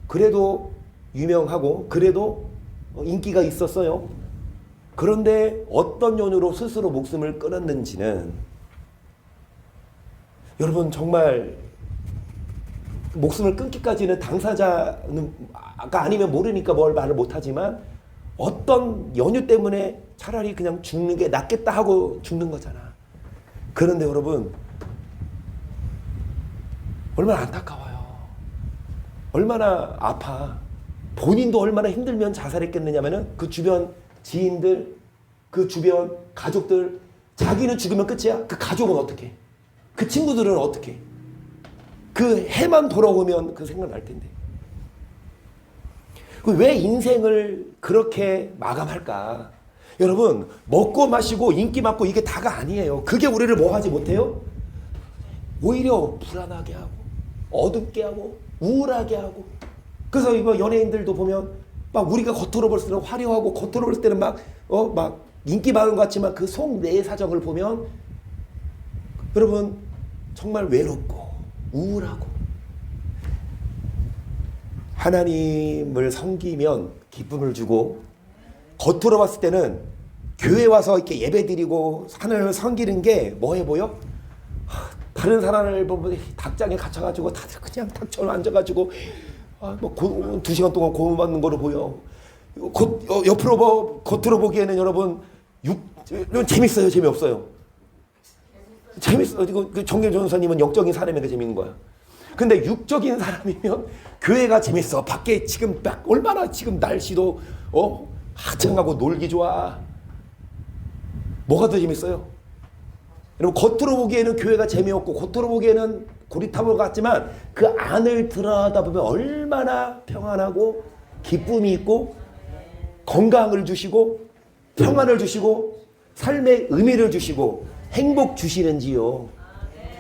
그래도 유명하고 그래도 인기가 있었어요. 그런데 어떤 연유로 스스로 목숨을 끊었는지는 여러분 정말 목숨을 끊기까지는 당사자가 아니면 모르니까 뭘 말을 못하지만 어떤 연유 때문에 차라리 그냥 죽는 게 낫겠다 하고 죽는 거잖아. 그런데 여러분 얼마나 안타까워요. 얼마나 아파. 본인도 얼마나 힘들면 자살했겠느냐면은 그 주변 지인들, 그 주변 가족들, 자기는 죽으면 끝이야. 그 가족은 어떻게? 그 친구들은 어떻게? 그 해만 돌아오면 그 생각날 텐데. 왜 인생을 그렇게 마감할까? 여러분, 먹고 마시고 인기 많고 이게 다가 아니에요. 그게 우리를 뭐 하지 못해요? 오히려 불안하게 하고 어둡게 하고 우울하게 하고. 그래서 이거 연예인들도 보면 막 우리가 겉으로 볼 때는 화려하고 겉으로 볼 때는 막 인기 많은 것 같지만 그 속 내 사정을 보면 여러분 정말 외롭고 우울하고. 하나님을 섬기면 기쁨을 주고, 겉으로 봤을 때는 교회 와서 이렇게 예배드리고 하나님을 섬기는 게 뭐해 보여? 다른 사람을 보면 닭장에 갇혀가지고 다들 그냥 닭처럼 앉아가지고 뭐 2시간 동안 고문 받는 거로 보여. 옆으로 겉으로 보기에는 여러분 재밌어요, 재미없어요? 재밌어. 그 정경 전사님은 영적인 사람이니까 재밌는 거야. 근데 육적인 사람이면 교회가 재밌어. 밖에 지금 막 얼마나 지금 날씨도 화창하고 놀기 좋아. 뭐가 더 재밌어요? 여러분, 겉으로 보기에는 교회가 재미없고 겉으로 보기에는 고리타불 같지만 그 안을 들여다보면 얼마나 평안하고 기쁨이 있고 건강을 주시고 평안을 주시고 삶의 의미를 주시고 행복 주시는지요.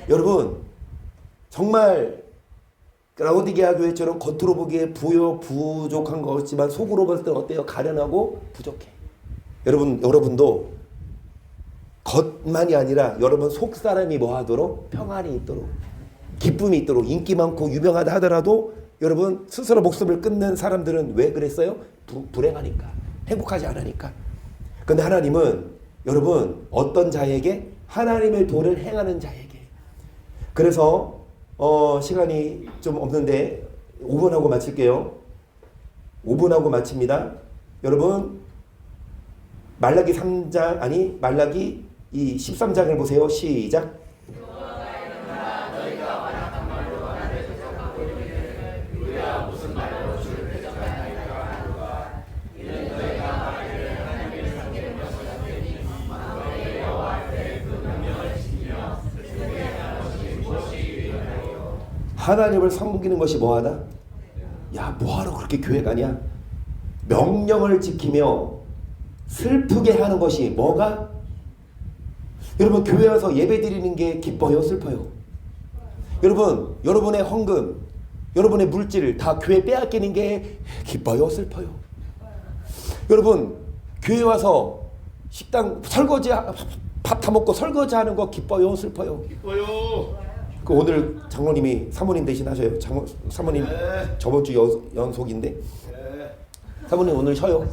여러분, 정말 라오디게아 교회처럼 겉으로 보기에 부족한 것 같지만 속으로 봤을 때 어때요? 가련하고 부족해. 여러분도 겉만이 아니라 여러분 속 사람이 뭐 하도록? 평안이 있도록, 기쁨이 있도록. 인기 많고 유명하다 하더라도 여러분 스스로 목숨을 끊는 사람들은 왜 그랬어요? 불행하니까, 행복하지 않으니까. 근데 하나님은 여러분 어떤 자에게? 하나님의 도를 행하는 자에게. 그래서 시간이 좀 없는데 5분 하고 마칠게요. 5분 하고 마칩니다. 여러분 말라기 13장을 보세요. 시작. 하나님을 섬기는 것이 뭐하다? 야, 뭐하러 그렇게 교회 가냐? 명령을 지키며 슬프게 하는 것이 뭐가? 여러분, 교회 와서 예배 드리는 게 기뻐요, 슬퍼요? 여러분, 여러분의 헌금, 여러분의 물질 다 교회 빼앗기는 게 기뻐요, 슬퍼요? 여러분, 교회 와서 식당 설거지, 밥 다 먹고 설거지하는 거 기뻐요, 슬퍼요? 기뻐요. 그 오늘 장로님이 사모님 대신 하셔요. 사모님 네. 저번 주 연속인데 네. 사모님 오늘 쉬어요.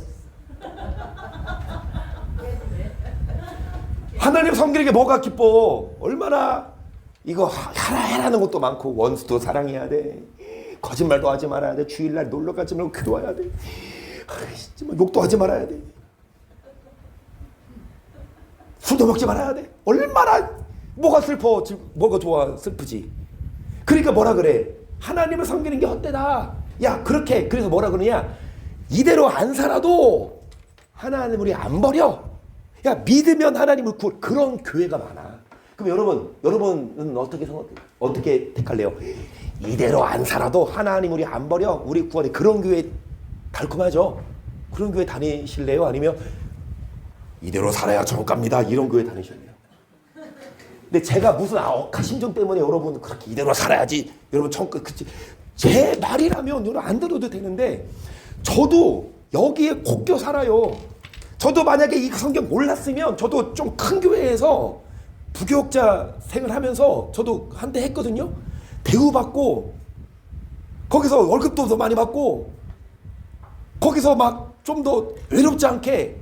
하나님 섬기는 게 뭐가 기뻐? 얼마나 이거 해라는 것도 많고, 원수도 사랑해야 돼, 거짓말도 하지 말아야 돼, 주일날 놀러 가지 말고 기도해야 돼, 욕도 하지 말아야 돼, 술도 먹지 말아야 돼. 얼마나 뭐가 슬퍼? 뭐가 좋아? 슬프지. 그러니까 뭐라 그래? 하나님을 섬기는 게 헛되다. 야, 그렇게. 그래서 뭐라 그러냐? 이대로 안 살아도 하나님을 우리 안 버려. 야, 믿으면 하나님을 구원. 그런 교회가 많아. 그럼 여러분은 어떻게 택할래요? 이대로 안 살아도 하나님 우리 안 버려. 우리 구원이. 그런 교회 달콤하죠? 그런 교회 다니실래요? 아니면 이대로 살아야 정갑니다, 이런 교회 다니실래요? 근데 제가 무슨 억하심정 때문에 여러분 그렇게 이대로 살아야지, 여러분 제 말이라면 여러분 안 들어도 되는데, 저도 여기에 곱겨 살아요. 저도 만약에 이 성경 몰랐으면 저도 좀 큰 교회에서 부교육자 생활하면서 저도 한때 했거든요. 대우받고 거기서 월급도 더 많이 받고 거기서 막 좀 더 외롭지 않게.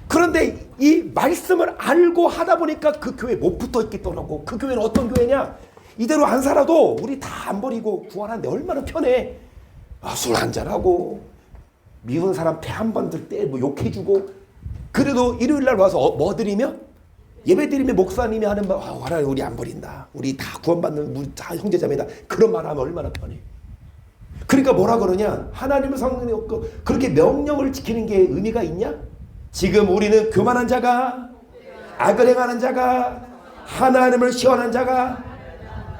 그런데 이 말씀을 알고 하다 보니까 그 교회에 못 붙어 있겠더라고. 그 교회는 어떤 교회냐? 이대로 안 살아도 우리 다 안 버리고 구원하는데 얼마나 편해. 술 한잔하고 미운 사람 배 한 번 들 때 뭐 욕해주고, 그래도 일요일날 와서 뭐 드리며? 예배 드리며 목사님이 하는 말, 하나님 우리 안 버린다, 우리 다 구원받는 우리 다 형제자매다, 그런 말 하면 얼마나 편해. 그러니까 뭐라 그러냐? 하나님을 섬기는 거, 그렇게 명령을 지키는 게 의미가 있냐? 지금 우리는 교만한 자가, 악을 행하는 자가, 하나님을 시험하는 자가,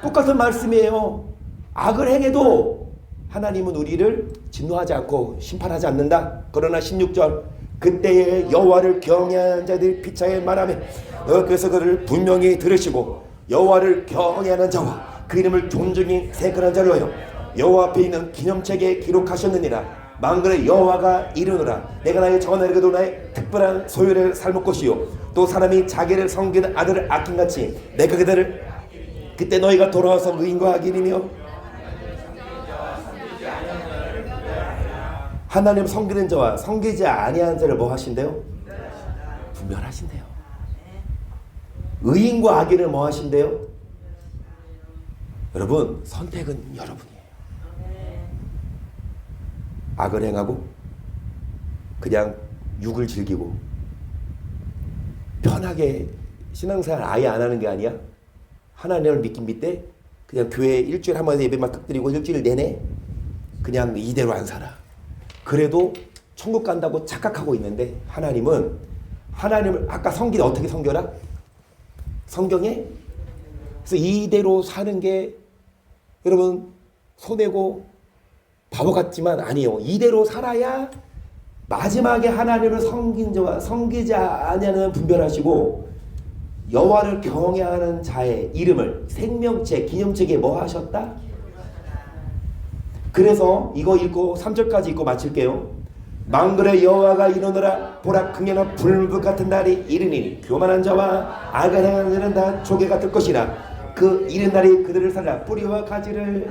똑같은 말씀이에요. 악을 행해도 하나님은 우리를 진노하지 않고 심판하지 않는다. 그러나 16절 그때에 여호와를 경외하는 자들이 피차에 말하며 그래서 그를 분명히 들으시고 여호와를 경외하는 자와 그 이름을 존중히 생각하는 자를 위하여 여호와 앞에 있는 기념책에 기록하셨느니라. 만군의 여호와가 이르노라 내가 나의 전하리그도 나의 특별한 소유를 삶을 것이요 또 사람이 자기를 섬기는 아들을 아낌같이 내가 그들을 그때 너희가 돌아와서 의인과 악인이며 하나님 섬기는 자와 섬기지 아니하는 자를 뭐 하신대요? 분별하신대요. 의인과 악인을 뭐 하신대요? 여러분 선택은 여러분이에요. 악을 행하고 그냥 육을 즐기고 편하게 신앙생활 아예 안 하는 게 아니야. 하나님을 믿긴 믿되 그냥 교회 일주일에 한 번 예배만 딱 드리고 일주일 내내 그냥 이대로 안 살아. 그래도 천국 간다고 착각하고 있는데 하나님은 하나님을 아까 성경에 어떻게 성겨라? 성경에 그래서 이대로 사는 게 여러분 손해고 바보 같지만 아니에요. 이대로 살아야 마지막에 하나님을 섬긴 자와 섬기지 아니하는 분별하시고 여호와를 경외하는 자의 이름을 생명책 기념책에 뭐 하셨다? 그래서 이거 읽고 3절까지 읽고 마칠게요. 만군의 여호와가 이르노라 보라 극렬한 불불 같은 날이 이르니 교만한 자와 악을 행하는 자는 다 조개가 될 것이라 그 이른 날이 그들을 살라 뿌리와 가지를.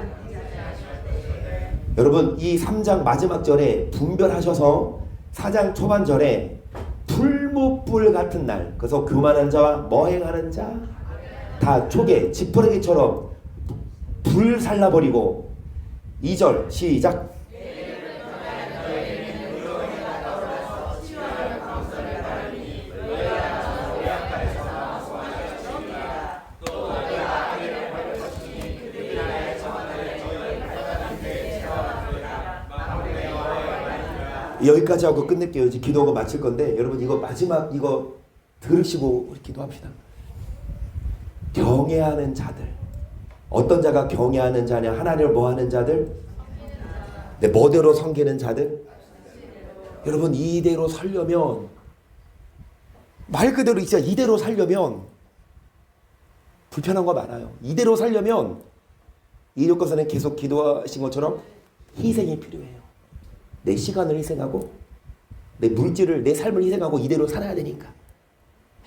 여러분 이 3장 마지막 절에 분별하셔서 4장 초반 절에 풀무불 같은 날 그래서 교만한 자와 뭐 행하는 자 다 조개 지푸라기처럼 불 살라버리고 2절 시작 여기까지 하고 끝낼게요. 이제 기도하고 마칠 건데 여러분 이거 마지막 이거 들으시고 우리 기도합시다. 경외하는 자들 어떤 자가 경외하는 자냐 하나님을 뭐하는 자들 내 멋대로 섬기는 자들 여러분 이대로 살려면 말 그대로 진짜 이대로 살려면 불편한 거 많아요. 이대로 살려면 이조건사는 계속 기도하신 것처럼 희생이 필요해요. 내 시간을 희생하고 내 물질을 내 삶을 희생하고 이대로 살아야 되니까.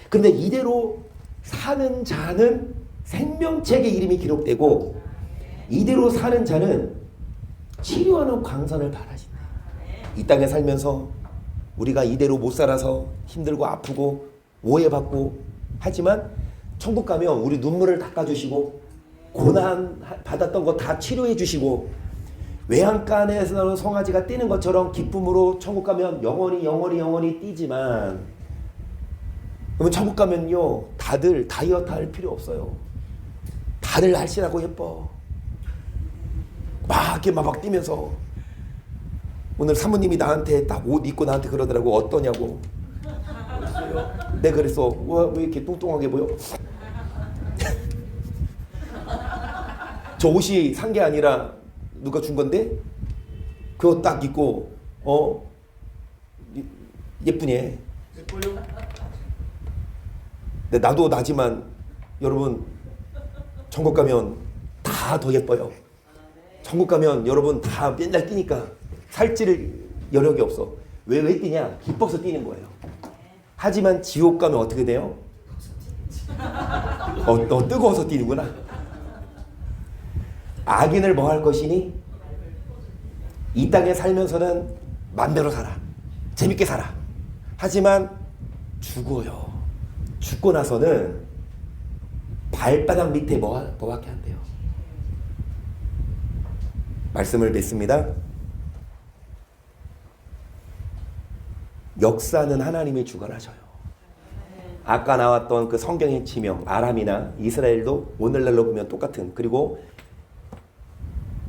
근데 이대로 사는 자는 생명책에 이름이 기록되고 이대로 사는 자는 치료하는 광선을 바라신다. 이 땅에 살면서 우리가 이대로 못 살아서 힘들고 아프고 오해받고 하지만 천국 가면 우리 눈물을 닦아주시고 고난 받았던 거 다 치료해 주시고 외양간에서 나오는 송아지가 뛰는 것처럼 기쁨으로 천국 가면 영원히 뛰지만 그러면 천국 가면요 다들 다이어트 할 필요 없어요. 다들 날씬하고 예뻐. 막 이렇게 막 뛰면서 오늘 사모님이 나한테 딱 옷 입고 나한테 그러더라고. 어떠냐고. 내가 그래서 왜 이렇게 뚱뚱하게 보여? 저 옷이 산 게 아니라 누가 준 건데 그거 딱 입고 예쁘니. 근데 나도 나지만 여러분 천국 가면 다 더 예뻐요. 천국 가면 여러분 다 맨날 뛰니까 살찌를 여력이 없어. 왜 뛰냐? 기뻐서 뛰는 거예요. 하지만 지옥 가면 어떻게 돼요? 너 뜨거워서 뛰는구나. 악인을 뭐 할 것이니? 이 땅에 살면서는 맘대로 살아. 재밌게 살아. 하지만 죽어요. 죽고 나서는 발바닥 밑에 뭐밖에 안 돼요. 말씀을 맺습니다. 역사는 하나님이 주관하셔요. 아까 나왔던 그 성경의 지명 아람이나 이스라엘도 오늘날로 보면 똑같은. 그리고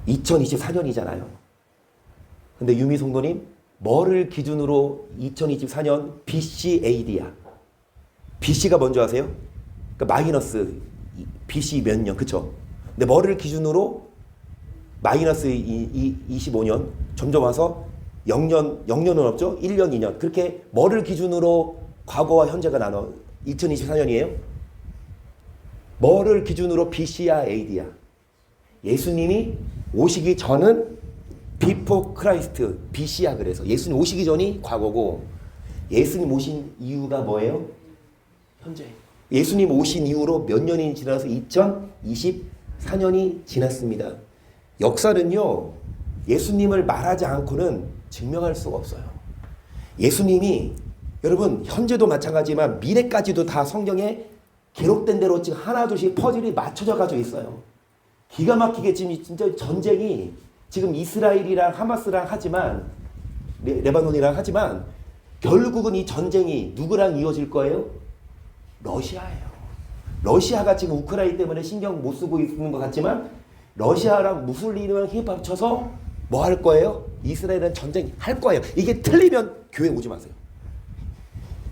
2024년이잖아요. 근데 유미 성도님 뭐를 기준으로 2024년 BC AD야. BC가 뭔지 아세요? 그러니까 마이너스 BC 몇 년, 그쵸? 근데 뭐를 기준으로 마이너스 25년 점점 와서 0년은 없죠. 1년, 2년. 그렇게 뭐를 기준으로 과거와 현재가 나눠? 2024년이에요. 뭐를 기준으로 BC야, AD야? 예수님이 오시기 전은 비포 크라이스트, BC야. 그래서 예수님 오시기 전이 과거고 예수님 오신 이유가 뭐예요? 현재. 예수님 오신 이후로 몇 년이 지나서 2024년이 지났습니다. 역사는요, 예수님을 말하지 않고는 증명할 수가 없어요. 예수님이 여러분 현재도 마찬가지지만 미래까지도 다 성경에 기록된 대로 지금 하나둘씩 퍼즐이 맞춰져 가지고 있어요. 기가 막히게 지금 진짜 전쟁이 지금 이스라엘이랑 하마스랑 하지만 레바논이랑 하지만 결국은 이 전쟁이 누구랑 이어질 거예요? 러시아예요. 러시아가 지금 우크라이나 때문에 신경 못 쓰고 있는 것 같지만 러시아랑 무슬림이랑 합쳐서 뭐 할 거예요? 이스라엘은 전쟁 할 거예요. 이게 틀리면 교회 오지 마세요.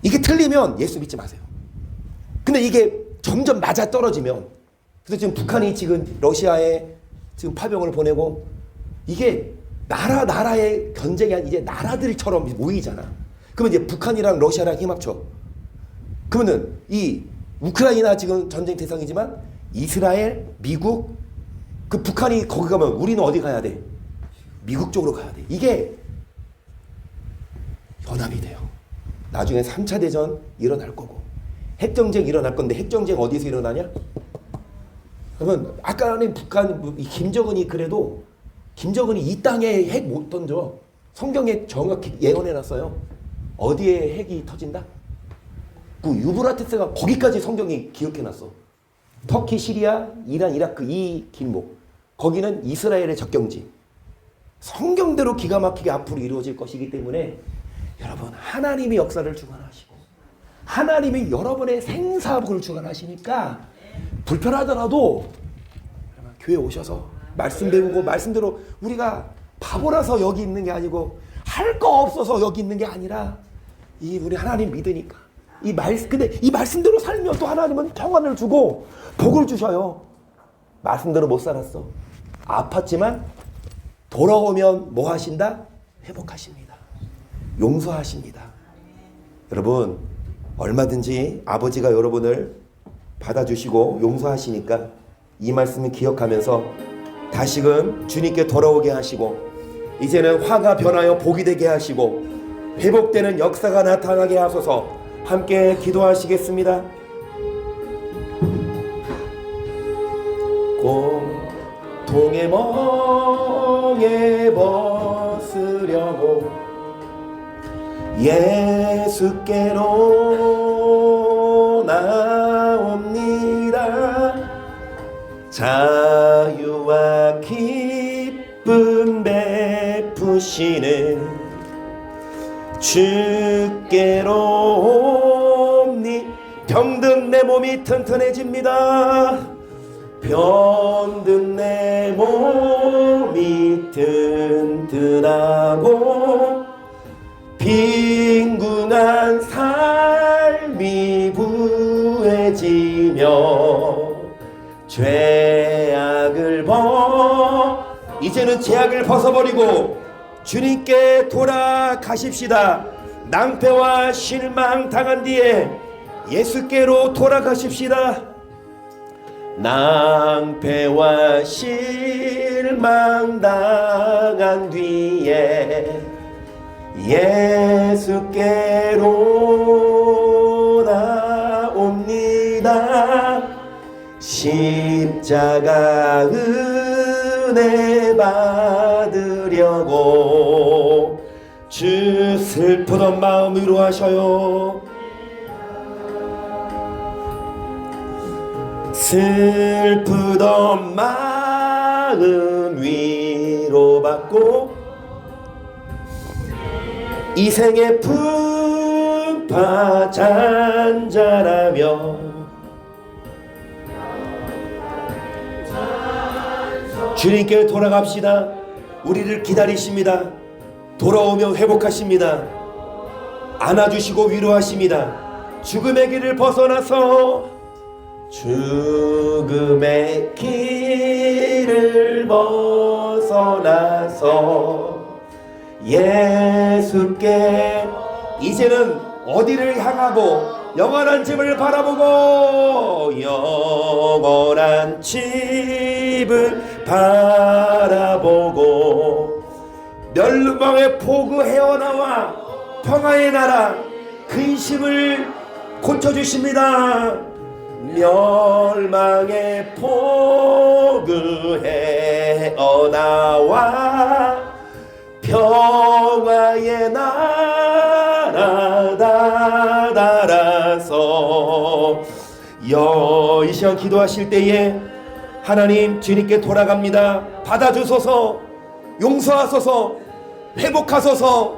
이게 틀리면 예수 믿지 마세요. 근데 이게 점점 맞아 떨어지면 그래서 지금 북한이 지금 러시아에 지금 파병을 보내고 이게 나라의 전쟁이 아니라 이제 나라들처럼 모이잖아. 그러면 이제 북한이랑 러시아랑 힘합쳐. 그러면은 이 우크라이나 지금 전쟁 대상이지만 이스라엘, 미국, 그 북한이 거기 가면 우리는 어디 가야 돼? 미국 쪽으로 가야 돼. 이게 연합이 돼요. 나중에 3차 대전 일어날 거고 핵전쟁 일어날 건데 핵전쟁 어디서 일어나냐? 그러면 아까는 북한 김정은이 그래도 김정은이 이 땅에 핵 못 던져. 성경에 정확히 예언해놨어요. 어디에 핵이 터진다? 그 유브라테스가 거기까지 성경이 기억해놨어. 터키, 시리아, 이란, 이라크 이 길목. 거기는 이스라엘의 적경지. 성경대로 기가 막히게 앞으로 이루어질 것이기 때문에 여러분 하나님이 역사를 주관하시고 하나님이 여러분의 생사복을 주관하시니까 불편하더라도 교회 오셔서 말씀 배우고 말씀대로 우리가 바보라서 여기 있는 게 아니고 할 거 없어서 여기 있는 게 아니라 이 우리 하나님 믿으니까 근데 이 말씀대로 살면 또 하나님은 평안을 주고 복을 주셔요. 말씀대로 못 살았어. 아팠지만 돌아오면 뭐 하신다? 회복하십니다. 용서하십니다. 여러분 얼마든지 아버지가 여러분을 받아주시고 용서하시니까 이 말씀을 기억하면서 다시금 주님께 돌아오게 하시고 이제는 화가 변하여 복이 되게 하시고 회복되는 역사가 나타나게 하소서. 함께 기도하시겠습니다. 고통의 멍에 벗으려고 예수께로 나옵니다. 자유와 기쁨 베푸시는 주께로 옵니. 병든 내 몸이 튼튼해집니다. 병든 내 몸이 튼튼하고 빈궁한 삶이 부해지며 죄악을 이제는 죄악을 벗어버리고 주님께 돌아가십시다. 낭패와 실망 당한 뒤에 예수께로 돌아가십시다. 낭패와 실망 당한 뒤에 예수께로 나옵니다. 십자가 은혜 받으려고 주 슬프던 마음 위로하셔요. 슬프던 마음 위로받고 이 생의 풍파 잔잔하며 주님께 돌아갑시다. 우리를 기다리십니다. 돌아오면 회복하십니다. 안아주시고 위로하십니다. 죽음의 길을 벗어나서 죽음의 길을 벗어나서 예수께 이제는 어디를 향하고 영원한 집을 바라보고 영원한 집을 바라보고 멸망의 포구 헤어나와 평화의 나라 근심을 고쳐주십니다. 멸망의 포구 헤어나와 평화의 나라 다다라서 이 시간 기도하실 때에 하나님 주님께 돌아갑니다. 받아주소서, 용서하소서, 회복하소서.